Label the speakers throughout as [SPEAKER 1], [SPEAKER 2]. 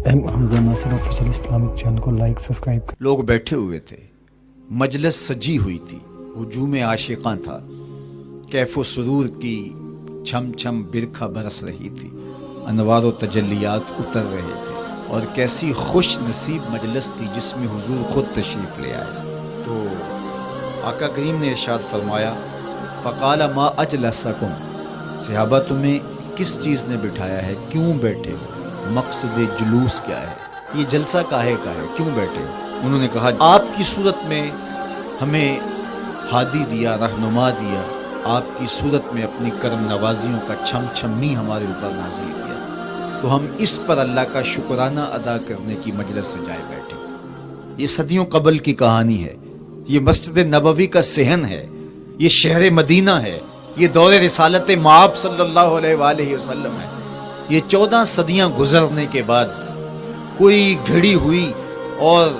[SPEAKER 1] حمزہ ناصر official Islamic channel کو like subscribe کریں۔
[SPEAKER 2] لوگ بیٹھے ہوئے تھے، مجلس سجی ہوئی تھی، ہجوم عاشقاں تھا، کیف و سرور کی چھم چھم برکھا برس رہی تھی، انوار و تجلیات اتر رہے تھے، اور کیسی خوش نصیب مجلس تھی جس میں حضور خود تشریف لے آئے۔ تو آقا کریم نے ارشاد فرمایا، فقال ما اجلسکم، صحابہ تمہیں کس چیز نے بٹھایا ہے، کیوں بیٹھے ہو، مقصد جلوس کیا ہے، یہ جلسہ کاہے کا ہے، کیوں بیٹھے ہو؟ انہوں نے کہا آپ کی صورت میں ہمیں ہادی دیا، رہنما دیا، آپ کی صورت میں اپنی کرم نوازیوں کا چھم چھمی ہمارے اوپر نازل کیا، تو ہم اس پر اللہ کا شکرانہ ادا کرنے کی مجلس سے جائے بیٹھے۔ یہ صدیوں قبل کی کہانی ہے، یہ مسجد نبوی کا صحن ہے، یہ شہر مدینہ ہے، یہ دور رسالت مآب صلی اللہ علیہ وآلہ وسلم ہے۔ یہ 14 صدیاں گزرنے کے بعد کوئی گھڑی ہوئی اور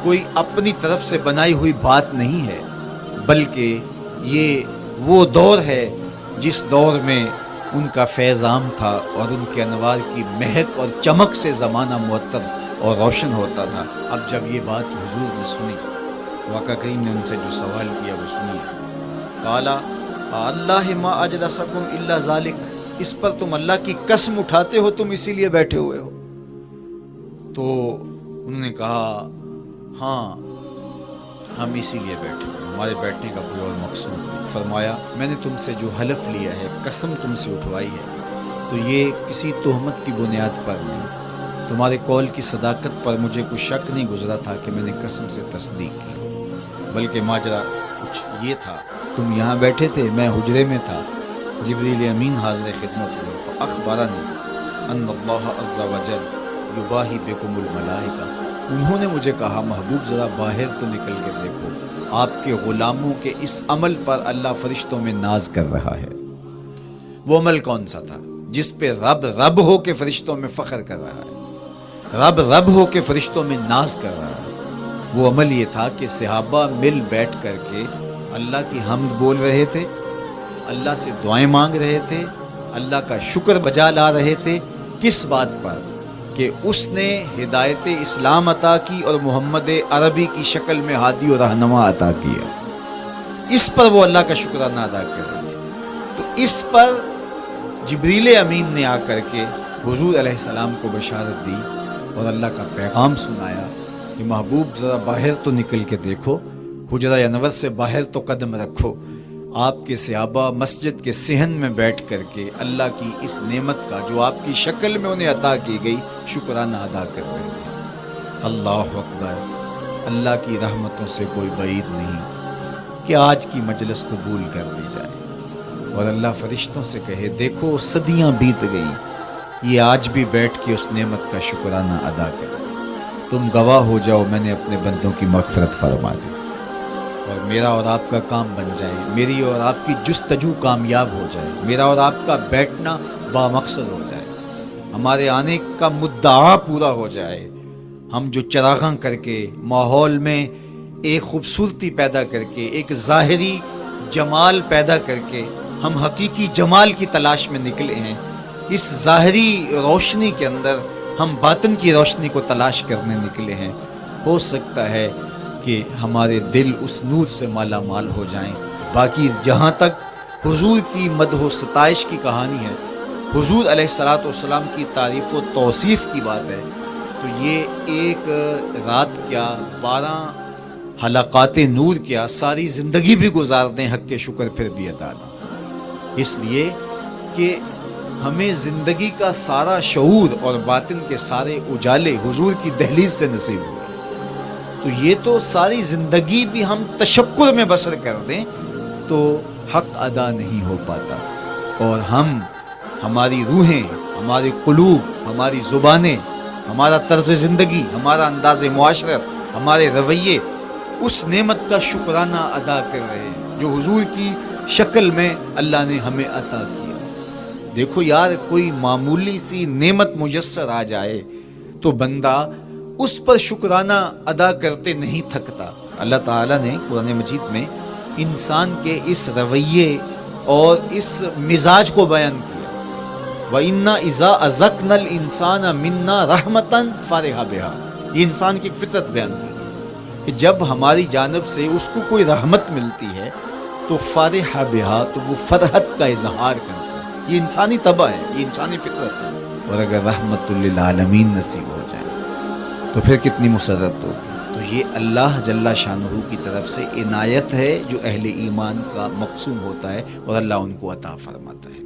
[SPEAKER 2] کوئی اپنی طرف سے بنائی ہوئی بات نہیں ہے، بلکہ یہ وہ دور ہے جس دور میں ان کا فیض عام تھا اور ان کے انوار کی مہک اور چمک سے زمانہ معطر اور روشن ہوتا تھا۔ اب جب یہ بات حضور نے سنی، آقا کریم نے ان سے جو سوال کیا وہ سنیے۔ قالا اللہ ما اجلسکم الا ذالک، اس پر تم اللہ کی قسم اٹھاتے ہو تم اسی لیے بیٹھے ہوئے ہو؟ تو انہوں نے کہا ہاں ہم اسی لیے بیٹھے ہوئے، ہمارے بیٹھنے کا کوئی اور مقصود نہیں۔ فرمایا میں نے تم سے جو حلف لیا ہے، قسم تم سے اٹھوائی ہے، تو یہ کسی تہمت کی بنیاد پر نہیں، تمہارے قول کی صداقت پر مجھے کوئی شک نہیں گزرا تھا کہ میں نے قسم سے تصدیق کی، بلکہ ماجرا کچھ یہ تھا، تم یہاں بیٹھے تھے، میں حجرے میں تھا، جبریل امین حاضر خدمت ہوئے، فاخبرنی ان اللہ عز وجل یباہی بکم الملائکہ، انہوں نے مجھے کہا محبوب ذرا باہر تو نکل کے دیکھو، آپ کے غلاموں کے اس عمل پر اللہ فرشتوں میں ناز کر رہا ہے۔ وہ عمل کون سا تھا جس پہ رب رب ہو کے فرشتوں میں فخر کر رہا ہے، رب رب ہو کے فرشتوں میں ناز کر رہا ہے؟ وہ عمل یہ تھا کہ صحابہ مل بیٹھ کر کے اللہ کی حمد بول رہے تھے، اللہ سے دعائیں مانگ رہے تھے، اللہ کا شکر بجا لا رہے تھے، کس بات پر کہ اس نے ہدایت اسلام عطا کی اور محمد عربی کی شکل میں ہادی و رہنما عطا کیا، اس پر وہ اللہ کا شکرانہ ادا کر رہے تھے۔ تو اس پر جبریل امین نے آ کر کے حضور علیہ السلام کو بشارت دی اور اللہ کا پیغام سنایا کہ محبوب ذرا باہر تو نکل کے دیکھو، حجرہ انور سے باہر تو قدم رکھو، آپ کے صحابہ مسجد کے صحن میں بیٹھ کر کے اللہ کی اس نعمت کا جو آپ کی شکل میں انہیں عطا کی گئی شکرانہ ادا کر رہے ہیں۔ اللہ اکبر، اللہ کی رحمتوں سے کوئی بعید نہیں کہ آج کی مجلس قبول کر لی جائے اور اللہ فرشتوں سے کہے دیکھو صدیاں بیت گئی، یہ آج بھی بیٹھ کے اس نعمت کا شکرانہ ادا کرے، تم گواہ ہو جاؤ میں نے اپنے بندوں کی مغفرت فرما دی اور میرا اور آپ کا کام بن جائے، میری اور آپ کی جستجو کامیاب ہو جائے، میرا اور آپ کا بیٹھنا بامقصد ہو جائے، ہمارے آنے کا مدعا پورا ہو جائے، ہم جو چراغاں کر کے ماحول میں ایک خوبصورتی پیدا کر کے، ایک ظاہری جمال پیدا کر کے ہم حقیقی جمال کی تلاش میں نکلے ہیں، اس ظاہری روشنی کے اندر ہم باطن کی روشنی کو تلاش کرنے نکلے ہیں، ہو سکتا ہے کہ ہمارے دل اس نور سے مالا مال ہو جائیں۔ باقی جہاں تک حضور کی مدح و ستائش کی کہانی ہے، حضور علیہ الصلوۃ والسلام کی تعریف و توصیف کی بات ہے، تو یہ ایک رات کیا 12 حلقات نور کیا ساری زندگی بھی گزار دیں حق کے شکر پھر بھی ادا نہ، اس لیے کہ ہمیں زندگی کا سارا شعور اور باطن کے سارے اجالے حضور کی دہلیز سے نصیب ہوئے، تو یہ تو ساری زندگی بھی ہم تشکر میں بسر کر دیں تو حق ادا نہیں ہو پاتا، اور ہماری روحیں، ہمارے قلوب، ہماری زبانیں، ہمارا طرز زندگی، ہمارا انداز معاشرت، ہمارے رویے اس نعمت کا شکرانہ ادا کر رہے ہیں جو حضور کی شکل میں اللہ نے ہمیں عطا کیا۔ دیکھو یار، کوئی معمولی سی نعمت میسر آ جائے تو بندہ اس پر شکرانہ ادا کرتے نہیں تھکتا۔ اللہ تعالیٰ نے قرآن مجید میں انسان کے اس رویے اور اس مزاج کو بیان کیا وَإِنَّا إِذَا أَذَقْنَا الْإِنسَانَ مِنَّا رَحْمَةً فَرِحَ بِهَا. یہ انسان کی ایک فطرت بیان کی ہے کہ جب ہماری جانب سے اس کو کوئی رحمت ملتی ہے تو فرح بہا، تو وہ فرحت کا اظہار کرتا ہے. یہ انسانی طبع ہے، یہ انسانی فطرت ہے. اور اگر رحمت للعالمین نصیب ہو جائے تو پھر کتنی مسرت ہو. تو یہ اللہ جل شانہ کی طرف سے عنایت ہے جو اہل ایمان کا مقسوم ہوتا ہے اور اللہ ان کو عطا فرماتا ہے.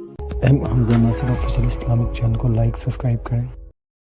[SPEAKER 1] حمزہ ناصر آفیشیل اسلامک چینل کو لائک سبسکرائب کریں.